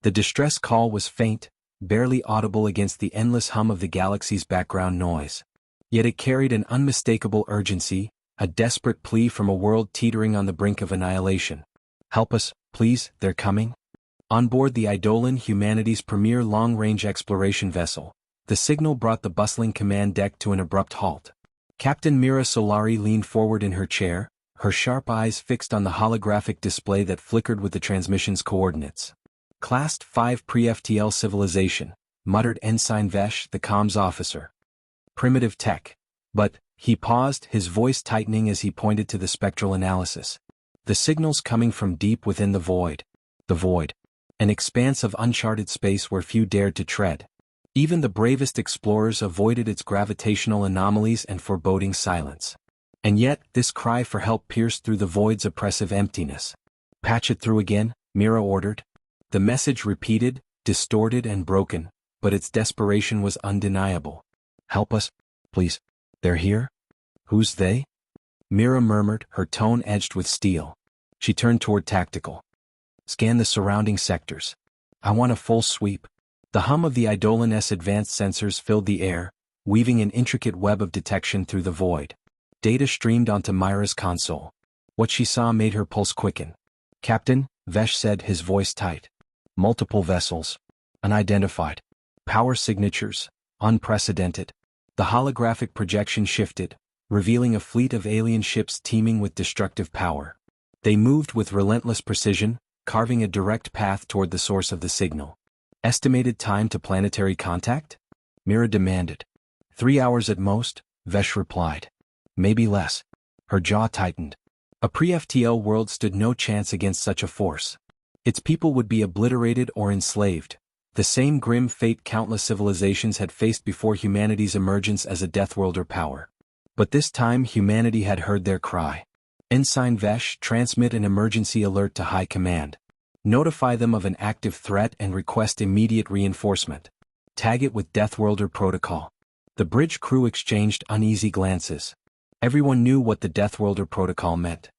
The distress call was faint, barely audible against the endless hum of the galaxy's background noise. Yet it carried an unmistakable urgency, a desperate plea from a world teetering on the brink of annihilation. "Help us, please, they're coming." On board the Eidolon, humanity's premier long-range exploration vessel, the signal brought the bustling command deck to an abrupt halt. Captain Mira Solari leaned forward in her chair, her sharp eyes fixed on the holographic display that flickered with the transmission's coordinates. "Class 5 pre-FTL civilization," muttered Ensign Vesh, the comms officer. "Primitive tech." But, he paused, his voice tightening as he pointed to the spectral analysis. "The signal's coming from deep within the void." The void. An expanse of uncharted space where few dared to tread. Even the bravest explorers avoided its gravitational anomalies and foreboding silence. And yet, this cry for help pierced through the void's oppressive emptiness. "Patch it through again," Mira ordered. The message repeated, distorted and broken, but its desperation was undeniable. "Help us, please. They're here?" "Who's they?" Mira murmured, her tone edged with steel. She turned toward Tactical. "Scan the surrounding sectors. I want a full sweep." The hum of the Eidolon's advanced sensors filled the air, weaving an intricate web of detection through the void. Data streamed onto Myra's console. What she saw made her pulse quicken. "Captain," Vesh said, his voice tight. "Multiple vessels. Unidentified. Power signatures. Unprecedented." The holographic projection shifted, revealing a fleet of alien ships teeming with destructive power. They moved with relentless precision, carving a direct path toward the source of the signal. "Estimated time to planetary contact?" Mira demanded. 3 hours at most, Vesh replied. "Maybe less." Her jaw tightened. A pre-FTL world stood no chance against such a force. Its people would be obliterated or enslaved, the same grim fate countless civilizations had faced before humanity's emergence as a Deathworlder power. But this time humanity had heard their cry. "Ensign Vesh, transmit an emergency alert to High Command. Notify them of an active threat and request immediate reinforcement. Tag it with Deathworlder protocol." The bridge crew exchanged uneasy glances. Everyone knew what the Deathworlder protocol meant.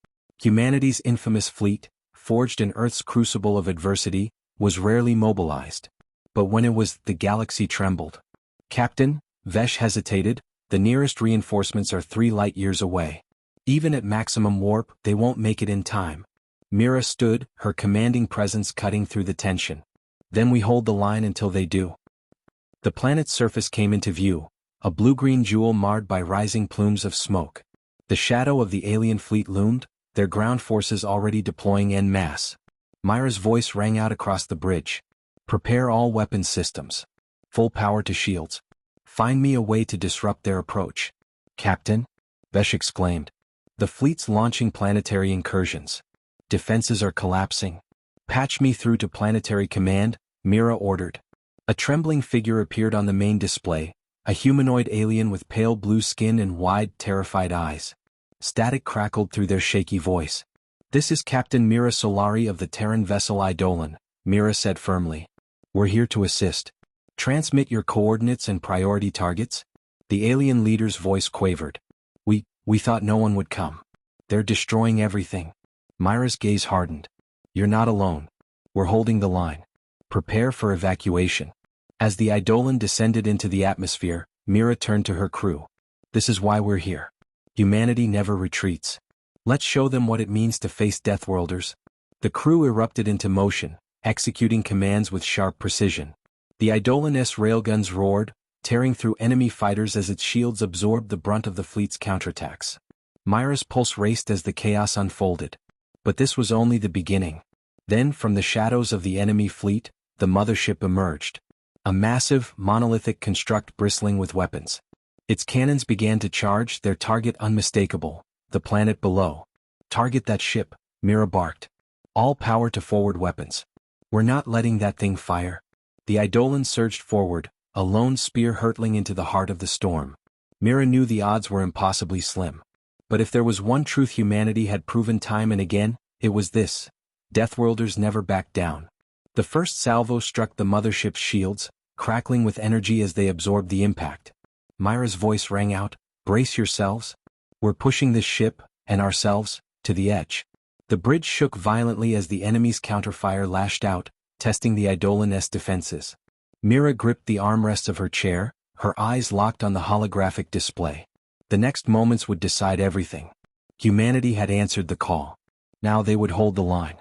Humanity's infamous fleet, forged in Earth's crucible of adversity, was rarely mobilized. But when it was, the galaxy trembled. "Captain," Vesh hesitated, "the nearest reinforcements are 3 light-years away. Even at maximum warp, they won't make it in time." Mira stood, her commanding presence cutting through the tension. "Then we hold the line until they do." The planet's surface came into view, a blue-green jewel marred by rising plumes of smoke. The shadow of the alien fleet loomed, their ground forces already deploying en masse. Myra's voice rang out across the bridge. "Prepare all weapons systems. Full power to shields. Find me a way to disrupt their approach." "Captain?" Vesh exclaimed. "The fleet's launching planetary incursions. Defenses are collapsing." "Patch me through to planetary command," Mira ordered. A trembling figure appeared on the main display, a humanoid alien with pale blue skin and wide, terrified eyes. Static crackled through their shaky voice. "This is Captain Mira Solari of the Terran vessel Eidolon," Mira said firmly. "We're here to assist. Transmit your coordinates and priority targets." The alien leader's voice quavered. We thought no one would come. They're destroying everything." Myra's gaze hardened. "You're not alone. We're holding the line. Prepare for evacuation." As the Eidolon descended into the atmosphere, Mira turned to her crew. "This is why we're here. Humanity never retreats. Let's show them what it means to face Deathworlders." The crew erupted into motion, executing commands with sharp precision. The Eidolon's railguns roared, tearing through enemy fighters as its shields absorbed the brunt of the fleet's counterattacks. Myra's pulse raced as the chaos unfolded. But this was only the beginning. Then, from the shadows of the enemy fleet, the mothership emerged. A massive, monolithic construct bristling with weapons. Its cannons began to charge, their target unmistakable, the planet below. "Target that ship," Mira barked. "All power to forward weapons. We're not letting that thing fire." The Eidolon surged forward, a lone spear hurtling into the heart of the storm. Mira knew the odds were impossibly slim. But if there was one truth humanity had proven time and again, it was this: Deathworlders never backed down. The first salvo struck the mothership's shields, crackling with energy as they absorbed the impact. Myra's voice rang out, "Brace yourselves. We're pushing this ship, and ourselves, to the edge." The bridge shook violently as the enemy's counterfire lashed out, testing the Eidolon's defenses. Mira gripped the armrest of her chair, her eyes locked on the holographic display. The next moments would decide everything. Humanity had answered the call. Now they would hold the line.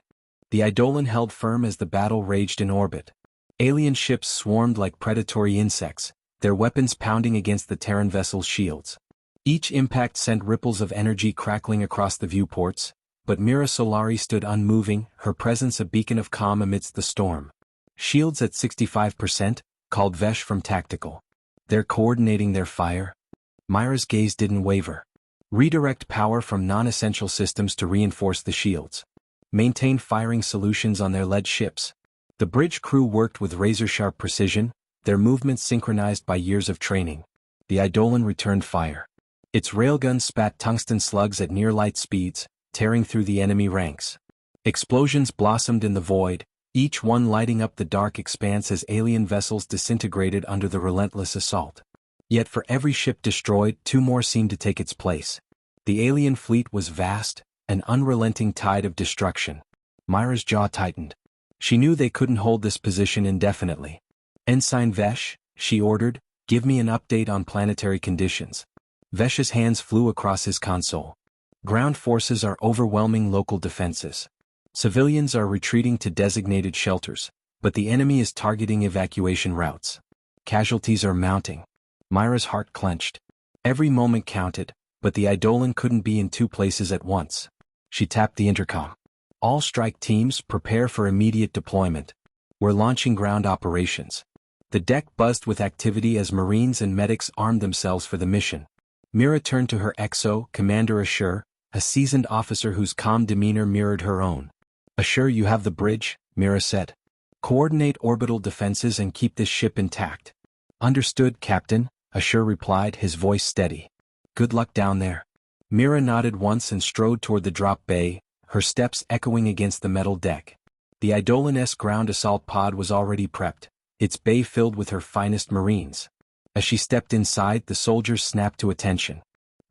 The Eidolon held firm as the battle raged in orbit. Alien ships swarmed like predatory insects, their weapons pounding against the Terran vessel's shields. Each impact sent ripples of energy crackling across the viewports, but Mira Solari stood unmoving, her presence a beacon of calm amidst the storm. Shields at 65%, called Vesh from tactical. They're coordinating their fire. Myra's gaze didn't waver. Redirect power from non-essential systems to reinforce the shields. Maintain firing solutions on their lead ships. The bridge crew worked with razor-sharp precision, their movements synchronized by years of training. The Eidolon returned fire. Its railguns spat tungsten slugs at near-light speeds, tearing through the enemy ranks. Explosions blossomed in the void, each one lighting up the dark expanse as alien vessels disintegrated under the relentless assault. Yet for every ship destroyed, two more seemed to take its place. The alien fleet was vast, an unrelenting tide of destruction. Myra's jaw tightened. She knew they couldn't hold this position indefinitely. "Ensign Vesh," she ordered, "give me an update on planetary conditions." Vesh's hands flew across his console. "Ground forces are overwhelming local defenses. Civilians are retreating to designated shelters, but the enemy is targeting evacuation routes. Casualties are mounting." Myra's heart clenched. Every moment counted, but the Eidolon couldn't be in two places at once. She tapped the intercom. "All strike teams, prepare for immediate deployment. We're launching ground operations." The deck buzzed with activity as Marines and medics armed themselves for the mission. Mira turned to her XO, Commander Ashur, a seasoned officer whose calm demeanor mirrored her own. "Ashur, you have the bridge," Mira said. "Coordinate orbital defenses and keep this ship intact." "Understood, Captain," Ashur replied, his voice steady. "Good luck down there." Mira nodded once and strode toward the drop bay, her steps echoing against the metal deck. The Eidolon's ground assault pod was already prepped, its bay filled with her finest Marines. As she stepped inside, the soldiers snapped to attention.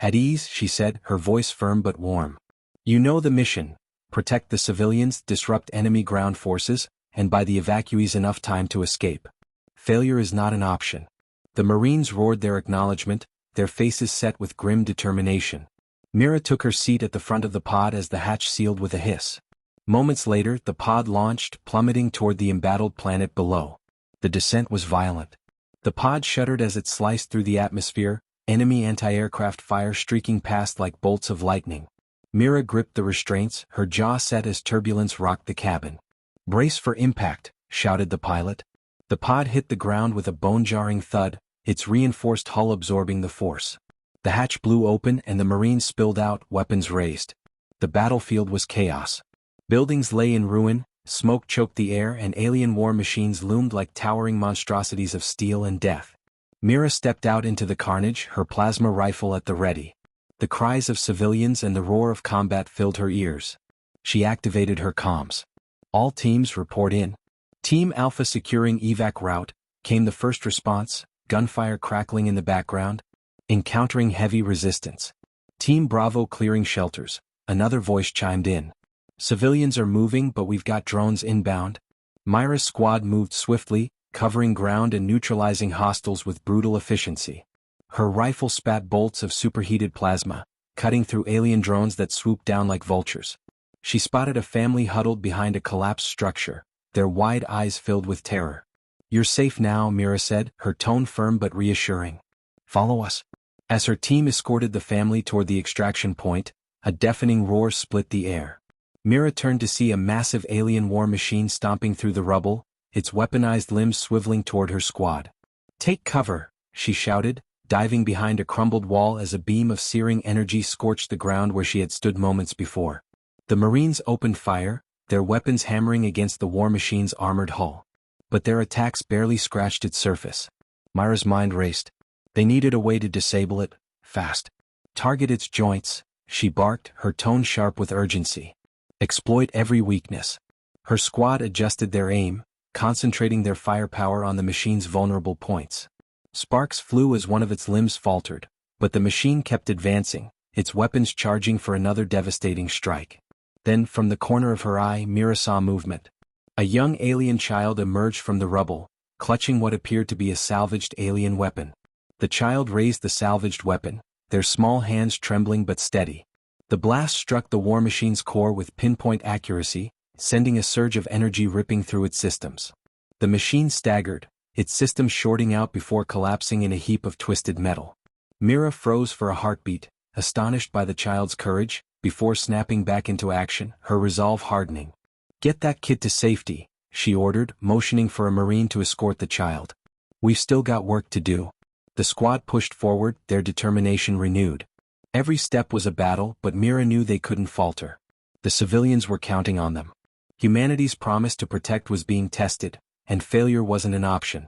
"At ease," she said, her voice firm but warm. "You know the mission. Protect the civilians, disrupt enemy ground forces, and buy the evacuees enough time to escape. Failure is not an option." The Marines roared their acknowledgement, their faces set with grim determination. Mira took her seat at the front of the pod as the hatch sealed with a hiss. Moments later, the pod launched, plummeting toward the embattled planet below. The descent was violent. The pod shuddered as it sliced through the atmosphere, enemy anti-aircraft fire streaking past like bolts of lightning. Mira gripped the restraints, her jaw set as turbulence rocked the cabin. "Brace for impact," shouted the pilot. The pod hit the ground with a bone-jarring thud, its reinforced hull absorbing the force. The hatch blew open and the Marines spilled out, weapons raised. The battlefield was chaos. Buildings lay in ruin, smoke choked the air, and alien war machines loomed like towering monstrosities of steel and death. Mira stepped out into the carnage, her plasma rifle at the ready. The cries of civilians and the roar of combat filled her ears. She activated her comms. "All teams report in." "Team Alpha securing evac route," came the first response, gunfire crackling in the background. "Encountering heavy resistance." "Team Bravo clearing shelters," another voice chimed in. "Civilians are moving, but we've got drones inbound." Myra's squad moved swiftly, covering ground and neutralizing hostiles with brutal efficiency. Her rifle spat bolts of superheated plasma, cutting through alien drones that swooped down like vultures. She spotted a family huddled behind a collapsed structure, their wide eyes filled with terror. "You're safe now," Mira said, her tone firm but reassuring. "Follow us." As her team escorted the family toward the extraction point, a deafening roar split the air. Mira turned to see a massive alien war machine stomping through the rubble, its weaponized limbs swiveling toward her squad. "Take cover," she shouted, diving behind a crumbled wall as a beam of searing energy scorched the ground where she had stood moments before. The Marines opened fire, their weapons hammering against the war machine's armored hull. But their attacks barely scratched its surface. Myra's mind raced. They needed a way to disable it, fast. "Target its joints," she barked, her tone sharp with urgency. "Exploit every weakness." Her squad adjusted their aim, concentrating their firepower on the machine's vulnerable points. Sparks flew as one of its limbs faltered, but the machine kept advancing, its weapons charging for another devastating strike. Then, from the corner of her eye, Mira saw movement. A young alien child emerged from the rubble, clutching what appeared to be a salvaged alien weapon. The child raised the salvaged weapon, their small hands trembling but steady. The blast struck the war machine's core with pinpoint accuracy, sending a surge of energy ripping through its systems. The machine staggered, its systems shorting out before collapsing in a heap of twisted metal. Mira froze for a heartbeat, astonished by the child's courage, before snapping back into action, her resolve hardening. "Get that kid to safety," she ordered, motioning for a Marine to escort the child. "We've still got work to do." The squad pushed forward, their determination renewed. Every step was a battle, but Mira knew they couldn't falter. The civilians were counting on them. Humanity's promise to protect was being tested, and failure wasn't an option.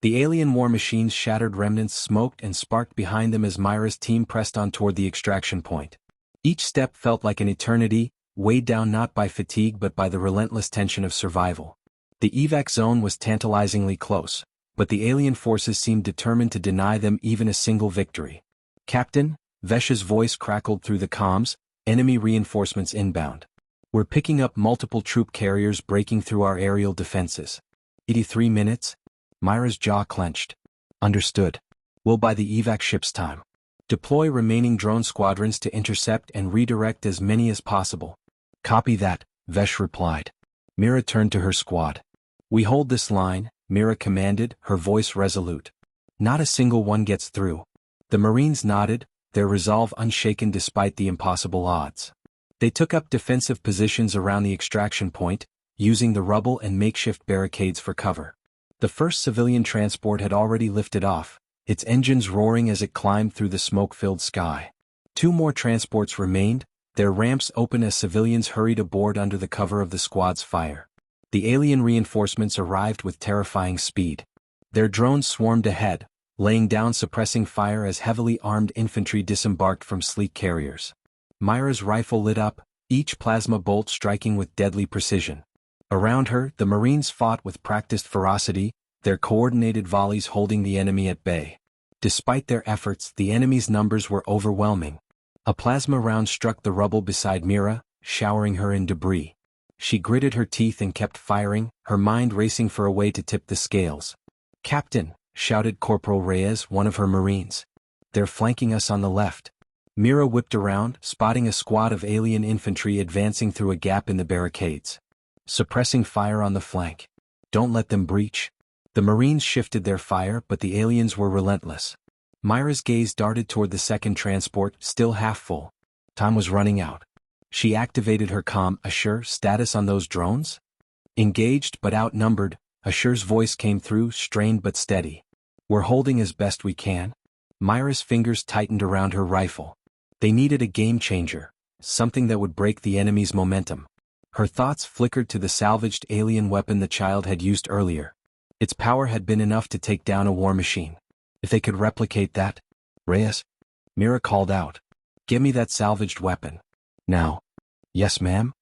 The alien war machine's shattered remnants smoked and sparked behind them as Myra's team pressed on toward the extraction point. Each step felt like an eternity, weighed down not by fatigue but by the relentless tension of survival. The evac zone was tantalizingly close, but the alien forces seemed determined to deny them even a single victory. "Captain," Vesh's voice crackled through the comms, "enemy reinforcements inbound. We're picking up multiple troop carriers breaking through our aerial defenses." 83 minutes? Myra's jaw clenched. "Understood. We'll buy the evac ships time. Deploy remaining drone squadrons to intercept and redirect as many as possible." "Copy that," Vesh replied. Mira turned to her squad. "We hold this line," Mira commanded, her voice resolute. "Not a single one gets through." The Marines nodded, their resolve unshaken despite the impossible odds. They took up defensive positions around the extraction point, using the rubble and makeshift barricades for cover. The first civilian transport had already lifted off, its engines roaring as it climbed through the smoke-filled sky. 2 more transports remained, their ramps open as civilians hurried aboard under the cover of the squad's fire. The alien reinforcements arrived with terrifying speed. Their drones swarmed ahead, laying down suppressing fire as heavily armed infantry disembarked from sleek carriers. Myra's rifle lit up, each plasma bolt striking with deadly precision. Around her, the Marines fought with practiced ferocity, their coordinated volleys holding the enemy at bay. Despite their efforts, the enemy's numbers were overwhelming. A plasma round struck the rubble beside Mira, showering her in debris. She gritted her teeth and kept firing, her mind racing for a way to tip the scales. "Captain," shouted Corporal Reyes, one of her Marines. "They're flanking us on the left." Mira whipped around, spotting a squad of alien infantry advancing through a gap in the barricades. "Suppressing fire on the flank. Don't let them breach." The Marines shifted their fire, but the aliens were relentless. Myra's gaze darted toward the second transport, still half full. Time was running out. She activated her comm. "Assure, status on those drones?" "Engaged but outnumbered," Assure's voice came through, strained but steady. "We're holding as best we can." Myra's fingers tightened around her rifle. They needed a game-changer, something that would break the enemy's momentum. Her thoughts flickered to the salvaged alien weapon the child had used earlier. Its power had been enough to take down a war machine. If they could replicate that... "Reyes?" Mira called out. "Give me that salvaged weapon. Now." "Yes, ma'am."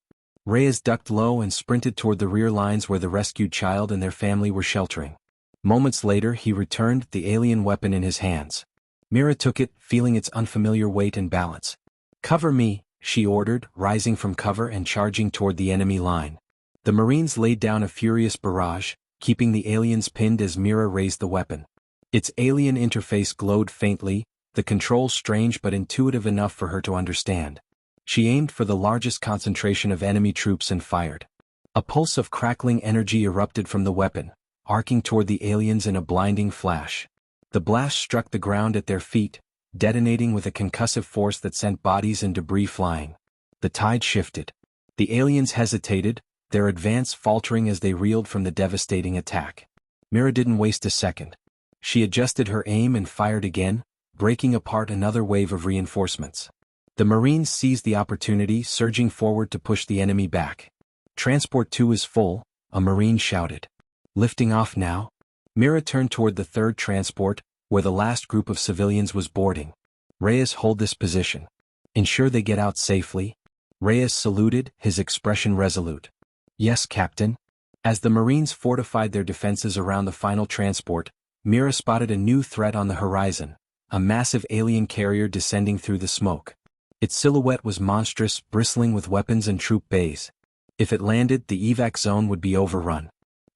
Reyes ducked low and sprinted toward the rear lines where the rescued child and their family were sheltering. Moments later he returned, the alien weapon in his hands. Mira took it, feeling its unfamiliar weight and balance. "Cover me," she ordered, rising from cover and charging toward the enemy line. The Marines laid down a furious barrage, keeping the aliens pinned as Mira raised the weapon. Its alien interface glowed faintly, the controls strange but intuitive enough for her to understand. She aimed for the largest concentration of enemy troops and fired. A pulse of crackling energy erupted from the weapon, arcing toward the aliens in a blinding flash. The blast struck the ground at their feet, detonating with a concussive force that sent bodies and debris flying. The tide shifted. The aliens hesitated, their advance faltering as they reeled from the devastating attack. Mira didn't waste a second. She adjusted her aim and fired again, breaking apart another wave of reinforcements. The Marines seized the opportunity, surging forward to push the enemy back. "Transport 2 is full," a Marine shouted. "Lifting off now?" Mira turned toward the third transport, where the last group of civilians was boarding. "Reyes, hold this position. Ensure they get out safely." Reyes saluted, his expression resolute. "Yes, Captain." As the Marines fortified their defenses around the final transport, Mira spotted a new threat on the horizon, a massive alien carrier descending through the smoke. Its silhouette was monstrous, bristling with weapons and troop bays. If it landed, the evac zone would be overrun.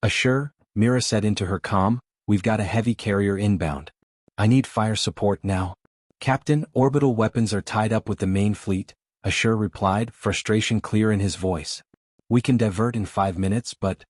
Assure, Mira said into her comm, we've got a heavy carrier inbound. I need fire support now. Captain, orbital weapons are tied up with the main fleet, Assure replied, frustration clear in his voice. We can divert in 5 minutes, but...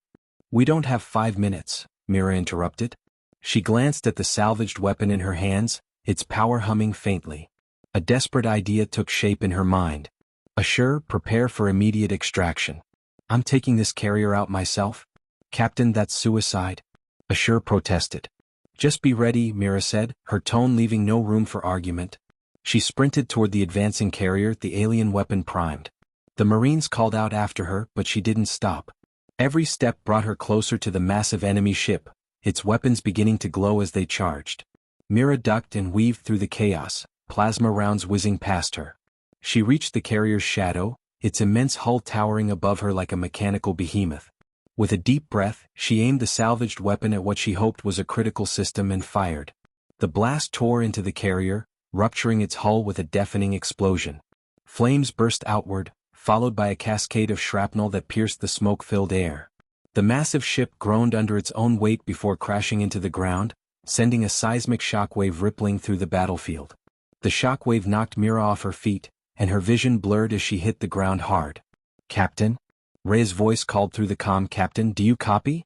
We don't have 5 minutes, Mira interrupted. She glanced at the salvaged weapon in her hands, its power humming faintly. A desperate idea took shape in her mind. Assure, prepare for immediate extraction. I'm taking this carrier out myself. Captain, that's suicide. Assure protested. Just be ready, Mira said, her tone leaving no room for argument. She sprinted toward the advancing carrier, the alien weapon primed. The Marines called out after her, but she didn't stop. Every step brought her closer to the massive enemy ship, its weapons beginning to glow as they charged. Mira ducked and weaved through the chaos, plasma rounds whizzing past her. She reached the carrier's shadow, its immense hull towering above her like a mechanical behemoth. With a deep breath, she aimed the salvaged weapon at what she hoped was a critical system and fired. The blast tore into the carrier, rupturing its hull with a deafening explosion. Flames burst outward, followed by a cascade of shrapnel that pierced the smoke-filled air. The massive ship groaned under its own weight before crashing into the ground, sending a seismic shockwave rippling through the battlefield. The shockwave knocked Mira off her feet, and her vision blurred as she hit the ground hard. Captain? Ray's voice called through the comm. Captain, do you copy?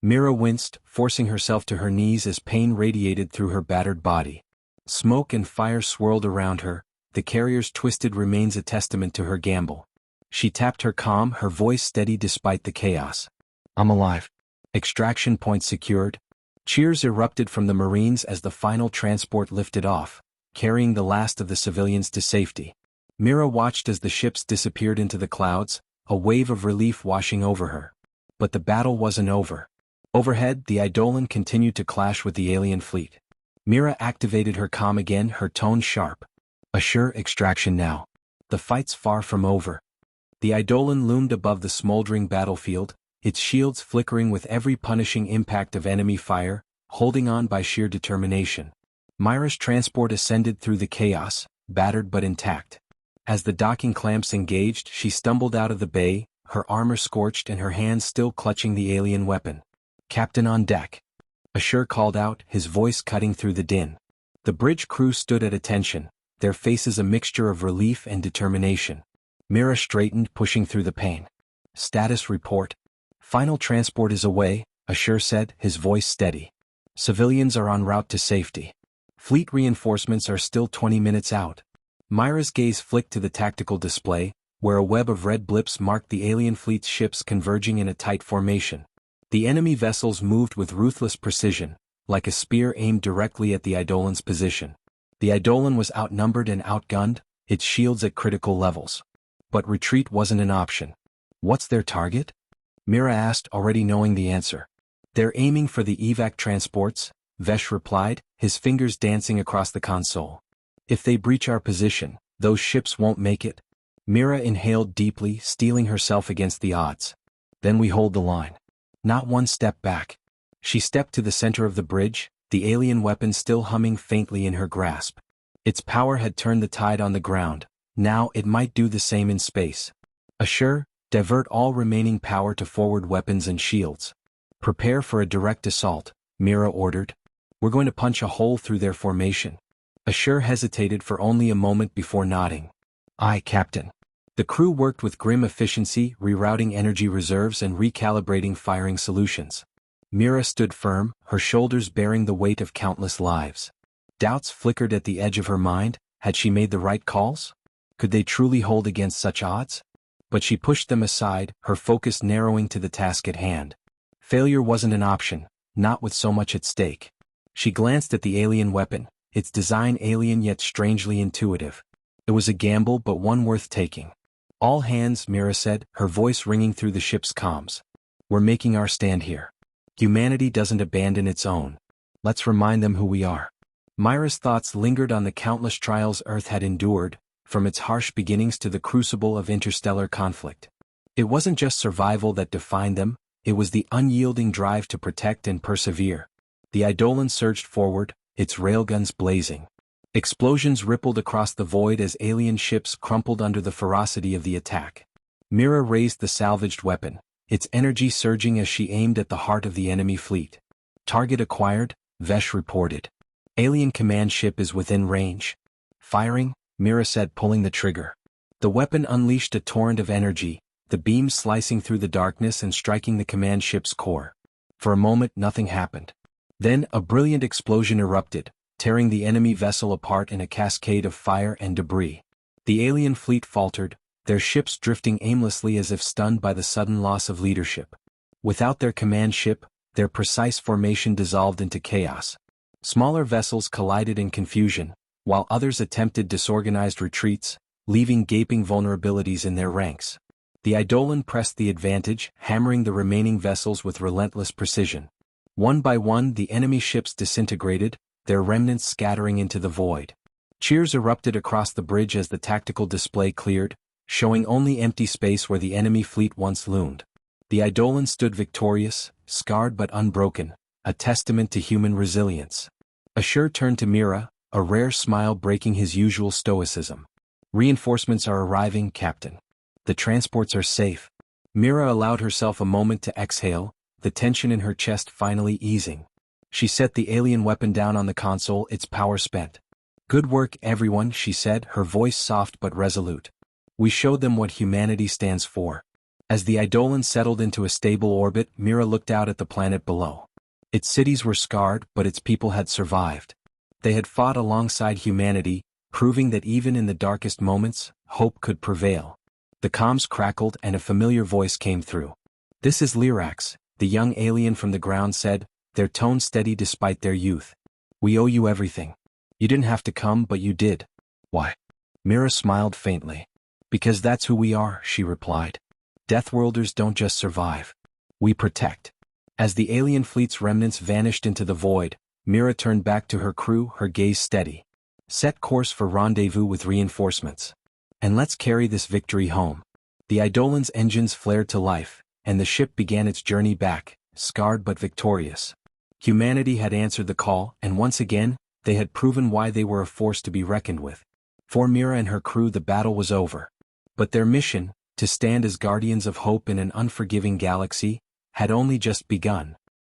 Mira winced, forcing herself to her knees as pain radiated through her battered body. Smoke and fire swirled around her, the carrier's twisted remains a testament to her gamble. She tapped her comm, her voice steady despite the chaos. I'm alive. Extraction point secured. Cheers erupted from the Marines as the final transport lifted off, carrying the last of the civilians to safety. Mira watched as the ships disappeared into the clouds, a wave of relief washing over her. But the battle wasn't over. Overhead, the Eidolon continued to clash with the alien fleet. Mira activated her comm again, her tone sharp. Assure extraction now. The fight's far from over. The Eidolon loomed above the smoldering battlefield, its shields flickering with every punishing impact of enemy fire, holding on by sheer determination. Mira's transport ascended through the chaos, battered but intact. As the docking clamps engaged, she stumbled out of the bay, her armor scorched and her hands still clutching the alien weapon. Captain on deck. Assure called out, his voice cutting through the din. The bridge crew stood at attention, their faces a mixture of relief and determination. Mira straightened, pushing through the pain. Status report. Final transport is away, Assure said, his voice steady. Civilians are en route to safety. Fleet reinforcements are still 20 minutes out. Mira's gaze flicked to the tactical display, where a web of red blips marked the alien fleet's ships converging in a tight formation. The enemy vessels moved with ruthless precision, like a spear aimed directly at the Eidolon's position. The Eidolon was outnumbered and outgunned, its shields at critical levels. But retreat wasn't an option. What's their target? Mira asked, already knowing the answer. They're aiming for the evac transports, Vesh replied, his fingers dancing across the console. If they breach our position, those ships won't make it. Mira inhaled deeply, steeling herself against the odds. Then we hold the line. Not one step back. She stepped to the center of the bridge, the alien weapon still humming faintly in her grasp. Its power had turned the tide on the ground, now it might do the same in space. Assure, divert all remaining power to forward weapons and shields. Prepare for a direct assault, Mira ordered. We're going to punch a hole through their formation. Assure hesitated for only a moment before nodding. Aye, Captain. The crew worked with grim efficiency, rerouting energy reserves and recalibrating firing solutions. Mira stood firm, her shoulders bearing the weight of countless lives. Doubts flickered at the edge of her mind, had she made the right calls? Could they truly hold against such odds? But she pushed them aside, her focus narrowing to the task at hand. Failure wasn't an option, not with so much at stake. She glanced at the alien weapon, its design alien yet strangely intuitive. It was a gamble but one worth taking. All hands, Mira said, her voice ringing through the ship's comms. We're making our stand here. Humanity doesn't abandon its own. Let's remind them who we are. Mira's thoughts lingered on the countless trials Earth had endured, from its harsh beginnings to the crucible of interstellar conflict. It wasn't just survival that defined them, it was the unyielding drive to protect and persevere. The Eidolon surged forward, its railguns blazing. Explosions rippled across the void as alien ships crumpled under the ferocity of the attack. Mira raised the salvaged weapon, its energy surging as she aimed at the heart of the enemy fleet. Target acquired, Vesh reported. Alien command ship is within range. Firing, Mira said, pulling the trigger. The weapon unleashed a torrent of energy, the beams slicing through the darkness and striking the command ship's core. For a moment nothing happened. Then a brilliant explosion erupted, tearing the enemy vessel apart in a cascade of fire and debris. The alien fleet faltered, their ships drifting aimlessly as if stunned by the sudden loss of leadership. Without their command ship, their precise formation dissolved into chaos. Smaller vessels collided in confusion, while others attempted disorganized retreats, leaving gaping vulnerabilities in their ranks. The Eidolon pressed the advantage, hammering the remaining vessels with relentless precision. One by one the enemy ships disintegrated, their remnants scattering into the void. Cheers erupted across the bridge as the tactical display cleared, showing only empty space where the enemy fleet once loomed. The Eidolon stood victorious, scarred but unbroken, a testament to human resilience. Ashur turned to Mira, a rare smile breaking his usual stoicism. Reinforcements are arriving, Captain. The transports are safe. Mira allowed herself a moment to exhale, the tension in her chest finally easing. She set the alien weapon down on the console, its power spent. Good work, everyone, she said, her voice soft but resolute. We showed them what humanity stands for. As the Eidolon settled into a stable orbit, Mira looked out at the planet below. Its cities were scarred, but its people had survived. They had fought alongside humanity, proving that even in the darkest moments, hope could prevail. The comms crackled and a familiar voice came through. This is Lyrax, the young alien from the ground said, their tone steady despite their youth. We owe you everything. You didn't have to come, but you did. Why? Mira smiled faintly. Because that's who we are, she replied. Deathworlders don't just survive. We protect. As the alien fleet's remnants vanished into the void, Mira turned back to her crew, her gaze steady. Set course for rendezvous with reinforcements. And let's carry this victory home. The Eidolon's engines flared to life, and the ship began its journey back, scarred but victorious. Humanity had answered the call, and once again, they had proven why they were a force to be reckoned with. For Mira and her crew the battle was over. But their mission, to stand as guardians of hope in an unforgiving galaxy, had only just begun.